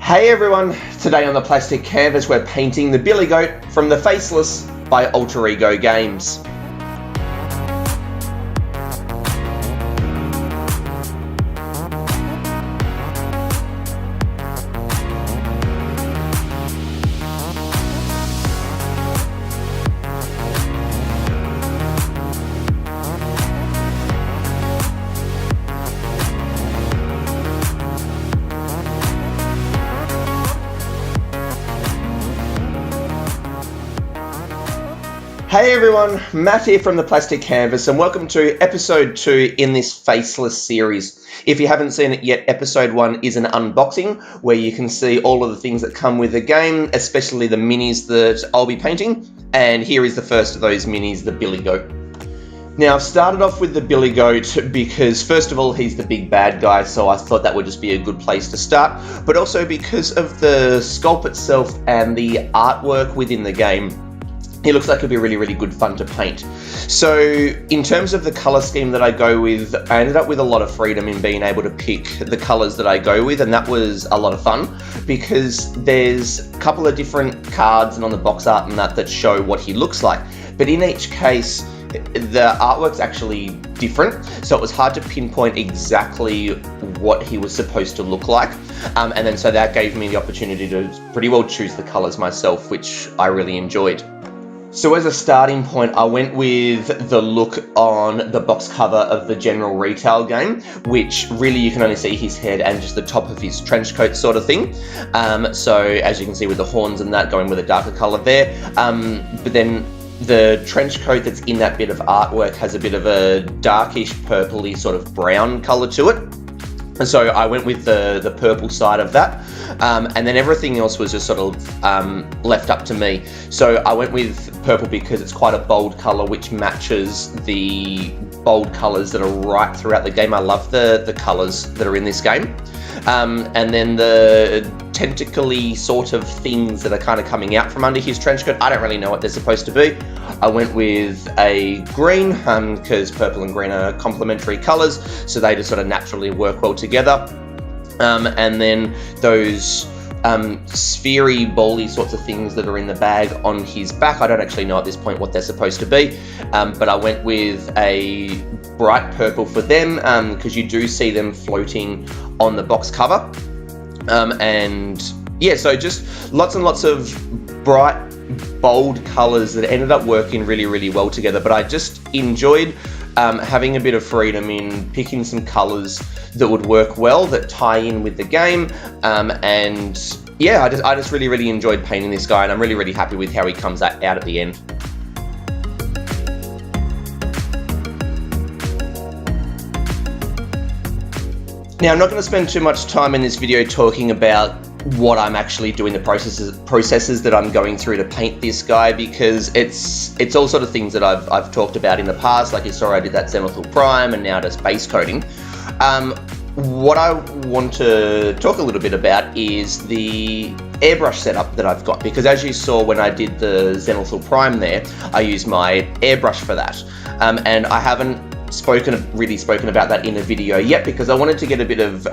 Hey everyone, today on the plastic canvas we're painting the Billygoat from the Faceless by Alter Ego Games. Hey everyone, Matt here from the Plastic Canvas and welcome to episode 2 in this Faceless series. If you haven't seen it yet, episode 1 is an unboxing where you can see all of the things that come with the game, especially the minis that I'll be painting. And here is the first of those minis, the Billygoat. Now I've started off with the Billygoat because first of all he's the big bad guy, so I thought that would just be a good place to start, but also because of the sculpt itself and the artwork within the game. He looks like it'd be really good fun to paint. So in terms of the color scheme that I go with, I ended up with a lot of freedom in being able to pick the colors that I go with, and that was a lot of fun because there's a couple of different cards and on the box art and that show what he looks like. But in each case, the artwork's actually different, so it was hard to pinpoint exactly what he was supposed to look like. And then so that gave me the opportunity to pretty well choose the colors myself, which I really enjoyed. So as a starting point, I went with the look on the box cover of the general retail game, which really you can only see his head and just the top of his trench coat sort of thing. So as you can see with the horns and that going with a darker color there. But then the trench coat that's in that bit of artwork has a bit of a darkish purpley sort of brown color to it. And so I went with the purple side of that, and then everything else was just sort of left up to me. So I went with purple because it's quite a bold color which matches the bold colors that are right throughout the game. I love the colors that are in this game. And then the tentacly sort of things that are kind of coming out from under his trench coat, I don't really know what they're supposed to be. I went with a green because purple and green are complementary colors, so they just sort of naturally work well together. And then those sphery, bally sorts of things that are in the bag on his back, I don't actually know at this point what they're supposed to be, but I went with a bright purple for them because you do see them floating on the box cover. And yeah, so just lots and lots of bright, bold colors that ended up working really well together. But I just enjoyed having a bit of freedom in picking some colors that would work well, that tie in with the game. And yeah, I just really enjoyed painting this guy, and I'm really happy with how he comes out at the end. Now, I'm not going to spend too much time in this video talking about what I'm actually doing, the processes that I'm going through to paint this guy, because it's all sort of things that I've talked about in the past. Like you saw, I did that Zenithal Prime and now just base coating. What I want to talk a little bit about is the airbrush setup that I've got, because as you saw when I did the Zenithal Prime there, I used my airbrush for that. And I haven't really spoken about that in a video yet because I wanted to get a bit of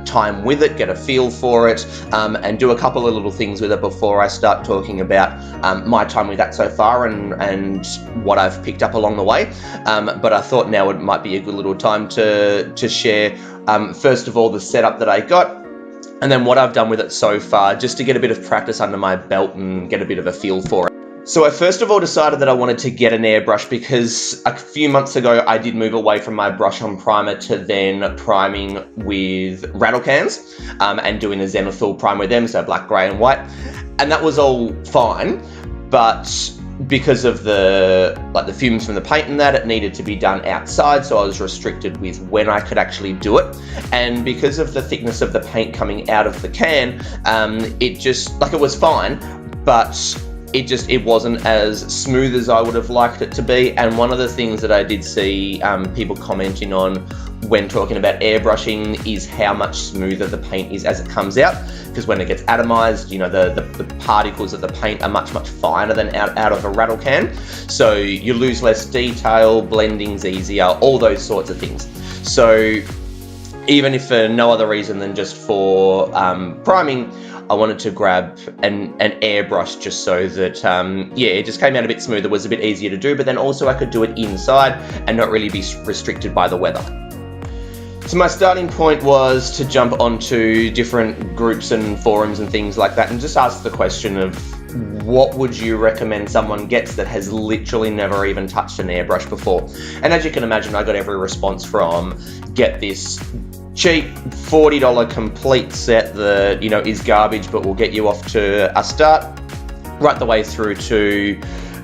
time with it, get a feel for it, and do a couple of little things with it before I start talking about my time with that so far and what I've picked up along the way. But I thought now it might be a good little time to share first of all the setup that I got, and then what I've done with it so far, just to get a bit of practice under my belt and get a bit of a feel for it. So I first of all decided that I wanted to get an airbrush because a few months ago I did move away from my brush on primer to then priming with rattle cans and doing a Zenithal prime with them, so black, grey and white. And that was all fine, but because of the fumes from the paint and that, it needed to be done outside, so I was restricted with when I could actually do it. And because of the thickness of the paint coming out of the can, it was fine, but it wasn't as smooth as I would have liked it to be. And one of the things that I did see people commenting on when talking about airbrushing is how much smoother the paint is as it comes out, because when it gets atomized, you know, the particles of the paint are much finer than out of a rattle can, so you lose less detail, blending's easier, all those sorts of things. So even if for no other reason than just for priming, I wanted to grab an airbrush just so that, it just came out a bit smoother, was a bit easier to do, but then also I could do it inside and not really be restricted by the weather. So my starting point was to jump onto different groups and forums and things like that and just ask the question of, what would you recommend someone gets that has literally never even touched an airbrush before? And as you can imagine, I got every response from, get this cheap $40 complete set that, is garbage but will get you off to a start, right the way through to,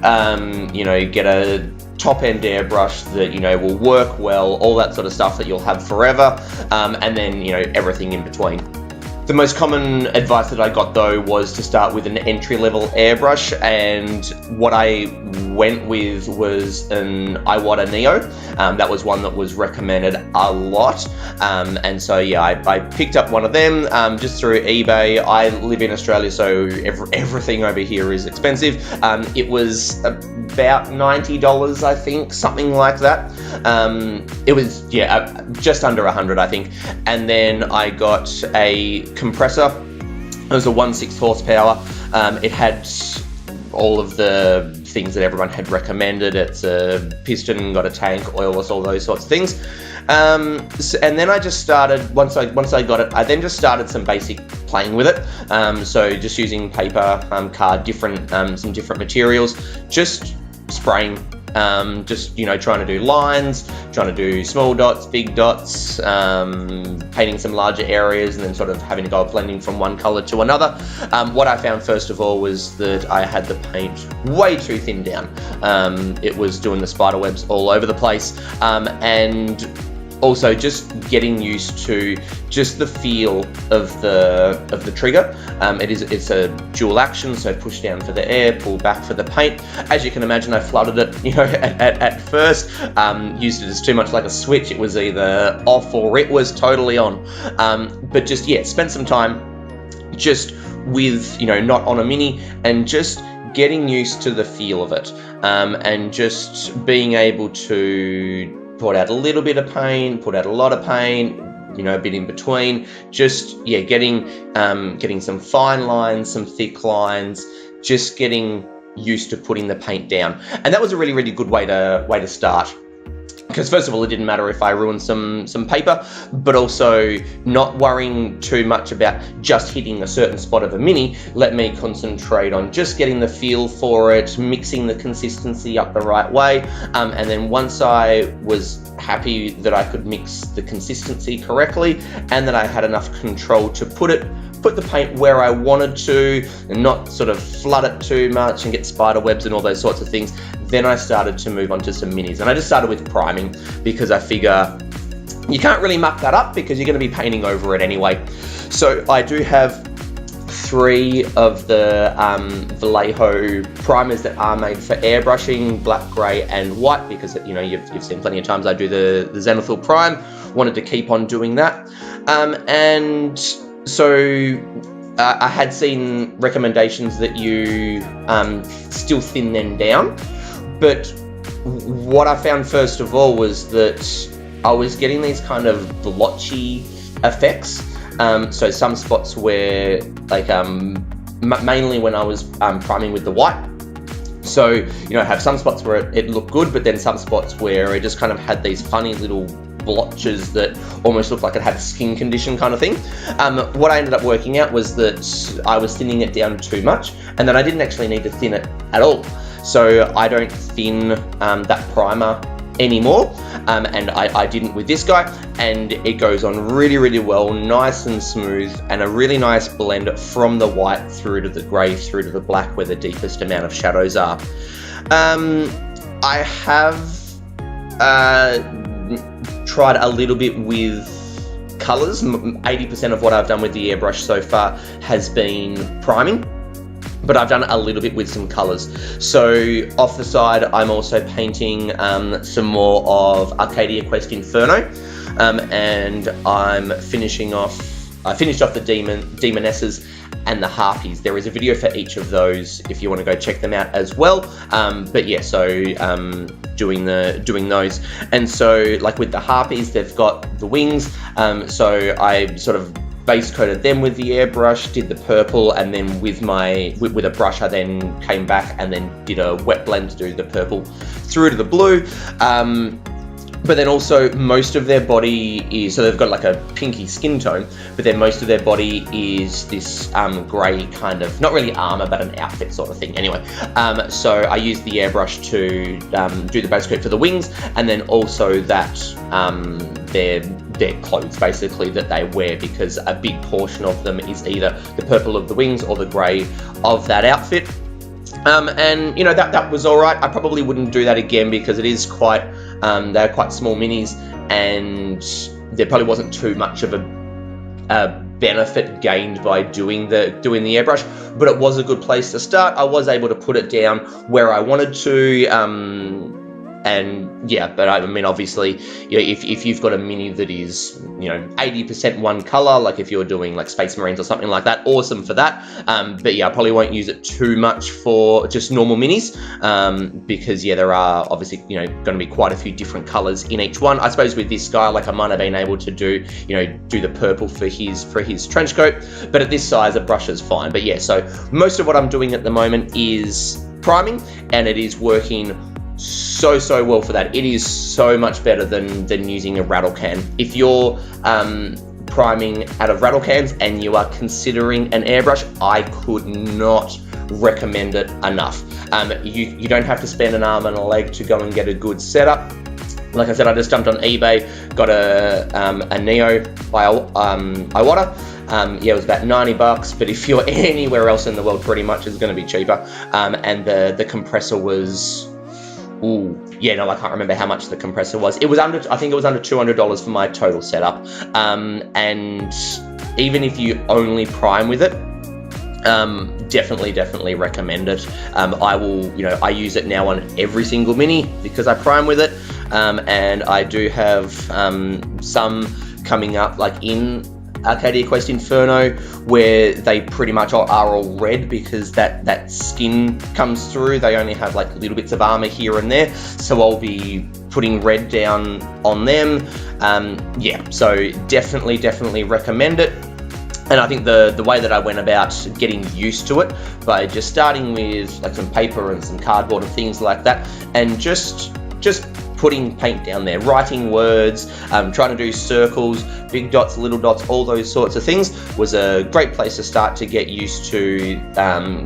get a top-end airbrush that, will work well, all that sort of stuff that you'll have forever, and then, everything in between. The most common advice that I got, though, was to start with an entry-level airbrush, and what I went with was an Iwata Neo. That was one that was recommended a lot, and so I picked up one of them just through eBay. I live in Australia, so everything over here is expensive. It was about $90, I think, something like that. It was just under 100, I think. And then I got a compressor. It was a 1/6 horsepower. It had all of the things that everyone had recommended. It's a piston, got a tank, oilless, all those sorts of things. And then I just started, once I got it, I then just started some basic playing with it. So just using paper, card, some different materials, just spraying, just trying to do lines, trying to do small dots, big dots, painting some larger areas, and then sort of having to go blending from one color to another. What I found first of all was that I had the paint way too thin down. It was doing the spider webs all over the place, and also just getting used to just the feel of the trigger. It's a dual action, so push down for the air, pull back for the paint. As you can imagine, I flooded it, at first. Used it as too much like a switch. It was either off or it was totally on. But just spent some time just with not on a mini, and just getting used to the feel of it, and just being able to put out a little bit of paint, put out a lot of paint, a bit in between, just getting some fine lines, some thick lines, just getting used to putting the paint down. And that was a really, really good way to start. Because first of all, it didn't matter if I ruined some paper, but also not worrying too much about just hitting a certain spot of a mini let me concentrate on just getting the feel for it, mixing the consistency up the right way, and then once I was happy that I could mix the consistency correctly and that I had enough control to put the paint where I wanted to and not sort of flood it too much and get spider webs and all those sorts of things, then I started to move on to some minis. And I just started with priming because I figure you can't really muck that up because you're going to be painting over it anyway. So I do have 3 of the Vallejo primers that are made for airbrushing, black, grey and white, because you've seen plenty of times I do the Zenithal prime. Wanted to keep on doing that. And so I had seen recommendations that you still thin them down, but what I found first of all was that I was getting these kind of blotchy effects. So some spots where, like, mainly when I was priming with the white. So, I have some spots where it looked good, but then some spots where it just kind of had these funny little blotches that almost looked like it had a skin condition kind of thing. What I ended up working out was that I was thinning it down too much, and that I didn't actually need to thin it at all. So I don't thin that primer anymore, and I didn't with this guy, and it goes on really, really well, nice and smooth, and a really nice blend from the white through to the grey through to the black where the deepest amount of shadows are. I have tried a little bit with colours. 80% of what I've done with the airbrush so far has been priming, but I've done a little bit with some colours. So off the side, I'm also painting some more of Arcadia Quest Inferno, and I'm finishing off I finished off the demonesses and the harpies. There is a video for each of those if you want to go check them out as well. But yeah, so doing those, and so like with the harpies, they've got the wings. So I sort of base coated them with the airbrush, did the purple, and then with a brush I then came back and then did a wet blend to do the purple through to the blue. But then also most of their body is, so they've got like a pinky skin tone, but then most of their body is this grey kind of, not really armor, but an outfit sort of thing. Anyway, so I used the airbrush to do the base coat for the wings, and then also that their clothes basically that they wear, because a big portion of them is either the purple of the wings or the grey of that outfit. And you know, that was all right. I probably wouldn't do that again because it is quite, they're quite small minis, and there probably wasn't too much of a benefit gained by doing the airbrush, but it was a good place to start. I was able to put it down where I wanted to, and yeah, but I mean, obviously, you know, if you've got a mini that is, you know, 80% one color, like if you're doing like Space Marines or something like that, awesome for that. But yeah, I probably won't use it too much for just normal minis, because yeah, there are obviously, you know, going to be quite a few different colors in each one. I suppose with this guy, like I might have been able to do the purple for his trench coat, but at this size, a brush is fine. But yeah, so most of what I'm doing at the moment is priming, and it is working so well for that. It is so much better than using a rattle can. If you're priming out of rattle cans and you are considering an airbrush, I could not recommend it enough. You don't have to spend an arm and a leg to go and get a good setup. Like I said, I just jumped on eBay, got a Neo by Iwata. Yeah, it was about 90 bucks, but if you're anywhere else in the world, pretty much it's going to be cheaper. And the compressor was, yeah, no, I can't remember how much the compressor was. It was I think it was under $200 for my total setup. And even if you only prime with it, definitely recommend it. I use it now on every single mini because I prime with it. And I do have some coming up, like in Arcadia Quest Inferno, where they pretty much are all red because that skin comes through. They only have like little bits of armor here and there, so I'll be putting red down on them. Yeah, so definitely recommend it. And I think the way that I went about getting used to it, by just starting with like some paper and some cardboard and things like that, and just putting paint down there, writing words, trying to do circles, big dots, little dots, all those sorts of things, was a great place to start to get used to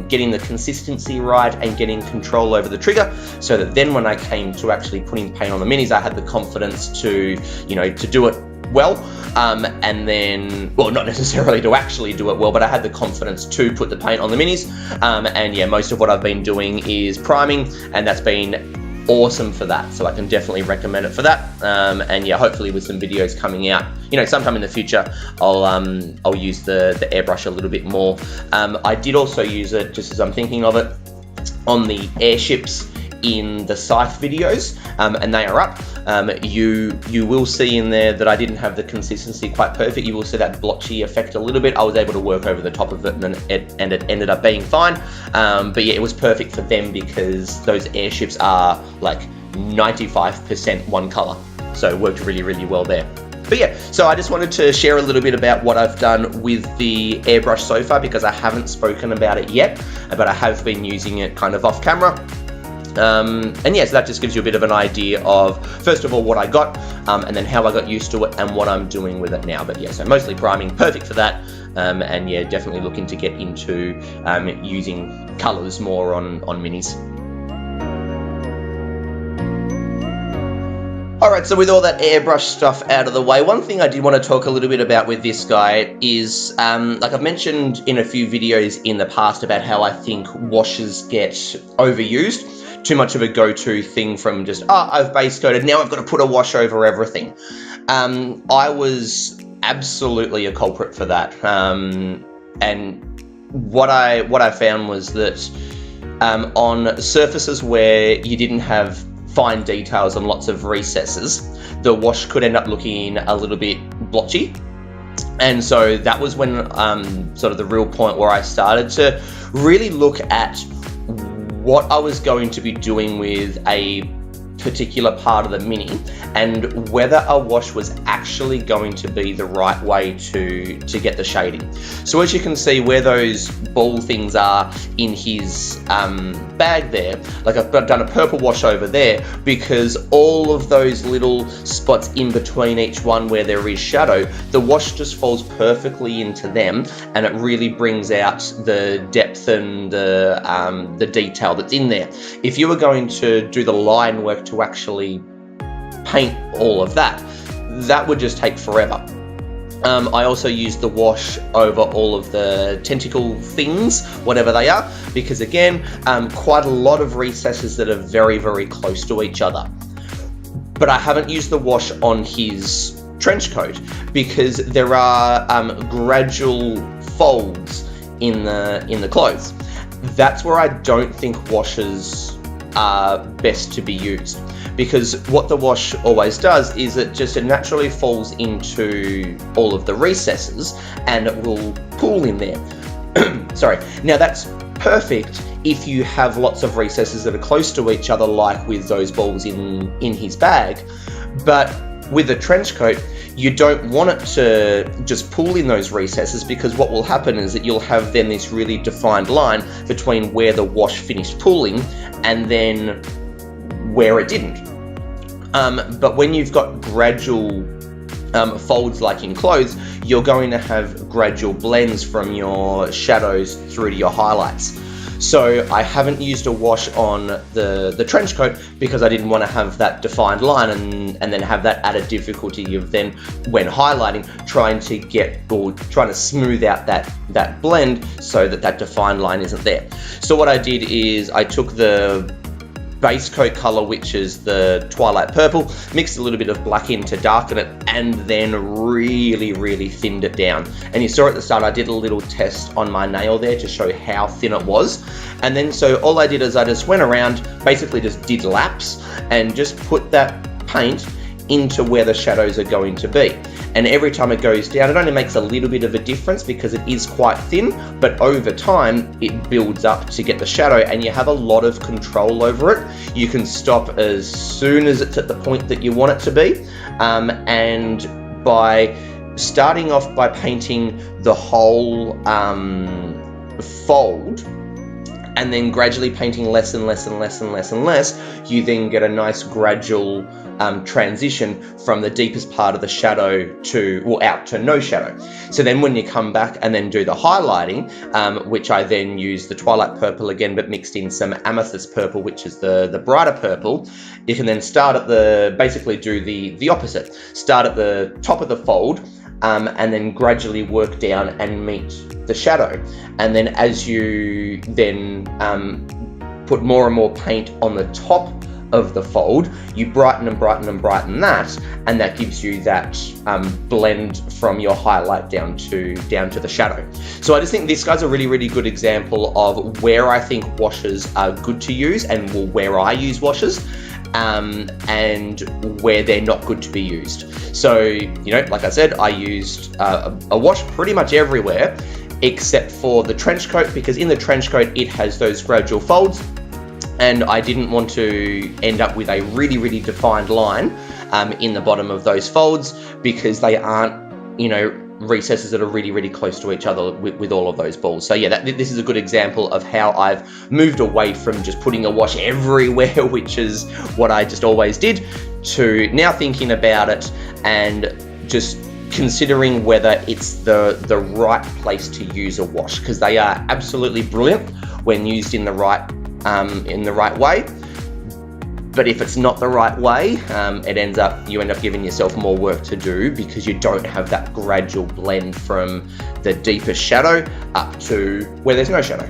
getting the consistency right and getting control over the trigger, so that then when I came to actually putting paint on the minis, I had the confidence to do it well, and then, well, not necessarily to actually do it well, but I had the confidence to put the paint on the minis. And yeah, most of what I've been doing is priming, and that's been awesome for that, so I can definitely recommend it for that. And yeah, hopefully with some videos coming out, sometime in the future, I'll use the airbrush a little bit more. I did also use it, just as I'm thinking of it, on the airships in the Scythe videos, and they are up. You will see in there that I didn't have the consistency quite perfect. You will see that blotchy effect a little bit. I was able to work over the top of it, and it ended up being fine. But yeah, it was perfect for them because those airships are like 95% one color, so it worked really well there. But yeah, so I just wanted to share a little bit about what I've done with the airbrush so far, because I haven't spoken about it yet, but I have been using it kind of off camera. And yeah, so that just gives you a bit of an idea of, first of all, what I got, and then how I got used to it and what I'm doing with it now. But yeah, so mostly priming, perfect for that. And yeah, definitely looking to get into using colors more on minis. Alright, so with all that airbrush stuff out of the way, one thing I did want to talk a little bit about with this guy is, like I've mentioned in a few videos in the past about how I think washes get overused. Too much of a go-to thing from just, I've base coated, now I've got to put a wash over everything. I was absolutely a culprit for that. And what I found was that on surfaces where you didn't have fine details and lots of recesses, the wash could end up looking a little bit blotchy. And so that was when sort of the real point where I started to really look at what I was going to be doing with a particular part of the Mini and whether a wash was actually going to be the right way to get the shading. So as you can see where those ball things are in his bag there, like I've done a purple wash over there because all of those little spots in between each one where there is shadow, the wash just falls perfectly into them and it really brings out the depth and the detail that's in there. If you were going to do the line work to actually paint all of that, that would just take forever. I also used the wash over all of the tentacle things, whatever they are, because again, quite a lot of recesses that are very, very close to each other. But I haven't used the wash on his trench coat because there are gradual folds in the clothes. That's where I don't think washes are best to be used, because what the wash always does is it naturally falls into all of the recesses and it will pool in there. Sorry. Now that's perfect if you have lots of recesses that are close to each other, like with those balls in his bag. But with a trench coat, you don't want it to just pool in those recesses, because what will happen is that you'll have then this really defined line between where the wash finished pooling and then where it didn't. But when you've got gradual folds like in clothes, you're going to have gradual blends from your shadows through to your highlights. So I haven't used a wash on the trench coat because I didn't want to have that defined line and then have that added difficulty of then, when highlighting, trying to smooth out that blend so that defined line isn't there. So what I did is I took the base coat color, which is the Twilight Purple, mixed a little bit of black in to darken it, and then really, really thinned it down. And you saw at the start, I did a little test on my nail there to show how thin it was. And then so all I did is I just went around, basically just did laps and just put that paint into where the shadows are going to be. And every time it goes down, it only makes a little bit of a difference because it is quite thin, but over time it builds up to get the shadow and you have a lot of control over it. You can stop as soon as it's at the point that you want it to be. And by starting off by painting the whole fold, and then gradually painting less and less and less and less and less, you then get a nice gradual transition from the deepest part of the shadow out to no shadow. So then when you come back and then do the highlighting, which I then use the Twilight Purple again, but mixed in some Amethyst Purple, which is the brighter purple, you can then start at basically do the opposite. Start at the top of the fold, and then gradually work down and meet the shadow. And then as you then put more and more paint on the top of the fold, you brighten and brighten and brighten that, and that gives you that blend from your highlight down to the shadow. So I just think this guy's a really, really good example of where I think washes are good to use and where I use washes. And where they're not good to be used. So, like I said, I used a wash pretty much everywhere except for the trench coat, because in the trench coat it has those gradual folds, and I didn't want to end up with a really, really defined line in the bottom of those folds, because they aren't, recesses that are really, really close to each other with all of those balls. So yeah, this is a good example of how I've moved away from just putting a wash everywhere, which is what I just always did, to now thinking about it and just considering whether it's the right place to use a wash, because they are absolutely brilliant when used in the right way. But if it's not the right way, you end up giving yourself more work to do, because you don't have that gradual blend from the deepest shadow up to where there's no shadow.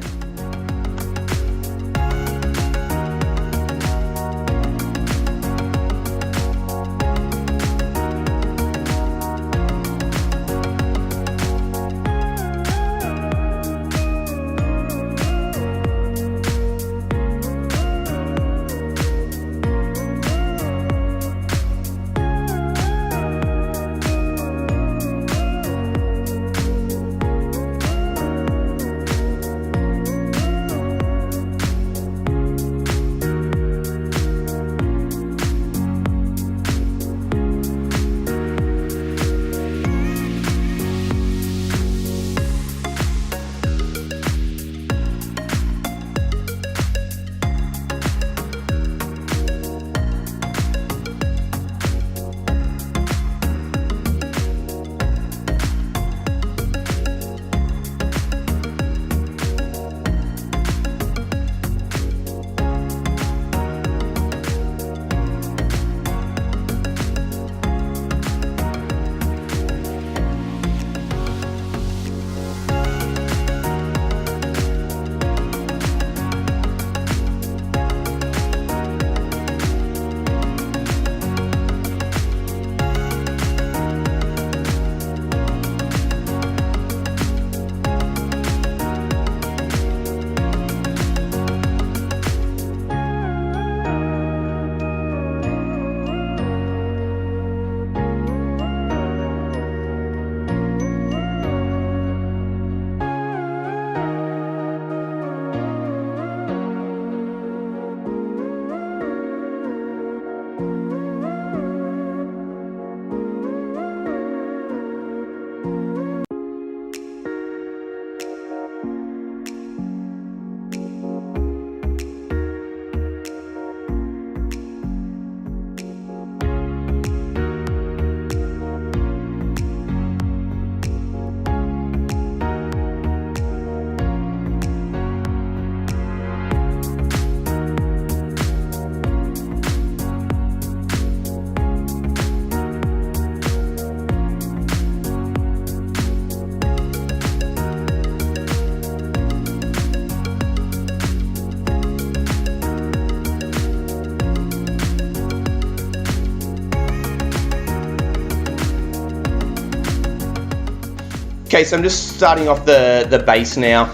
Okay, so I'm just starting off the base now.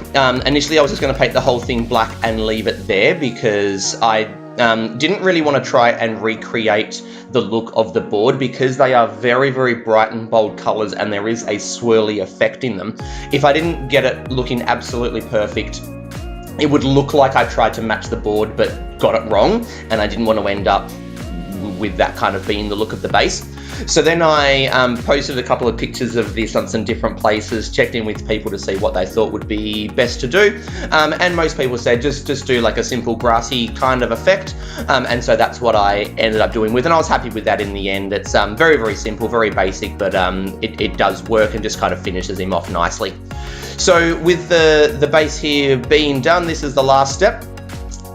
Initially I was just going to paint the whole thing black and leave it there because I didn't really want to try and recreate the look of the board because they are very, very bright and bold colors and there is a swirly effect in them. If I didn't get it looking absolutely perfect, it would look like I tried to match the board but got it wrong, and I didn't want to end up with that kind of being the look of the base. So then I posted a couple of pictures of this on some different places, checked in with people to see what they thought would be best to do, and most people said just do like a simple grassy kind of effect, and so that's what I ended up doing with, and I was happy with that in the end. It's very, very simple, very basic, but it does work and just kind of finishes him off nicely. So with the base here being done, this is the last step,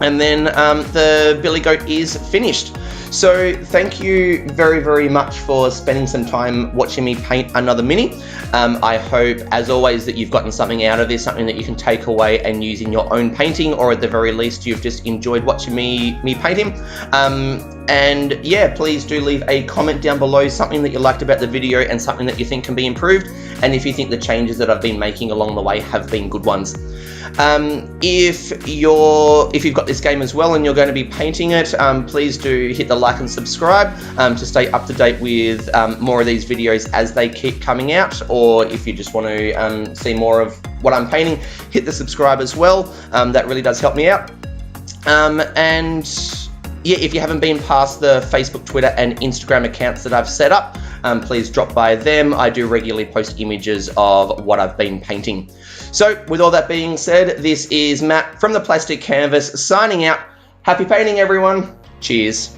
and then the Billygoat is finished. So thank you very, very much for spending some time watching me paint another mini. I hope, as always, that you've gotten something out of this, something that you can take away and use in your own painting, or at the very least, you've just enjoyed watching me paint him. And yeah, please do leave a comment down below, something that you liked about the video and something that you think can be improved, and if you think the changes that I've been making along the way have been good ones. If you've got this game as well and you're going to be painting it, please do hit the like and subscribe to stay up to date with more of these videos as they keep coming out, or if you just want to see more of what I'm painting, hit the subscribe as well. That really does help me out. And yeah, if you haven't been past the Facebook, Twitter and Instagram accounts that I've set up, please drop by them. I do regularly post images of what I've been painting. So with all that being said, this is Matt from the Plastic Canvas signing out. Happy painting, everyone. Cheers.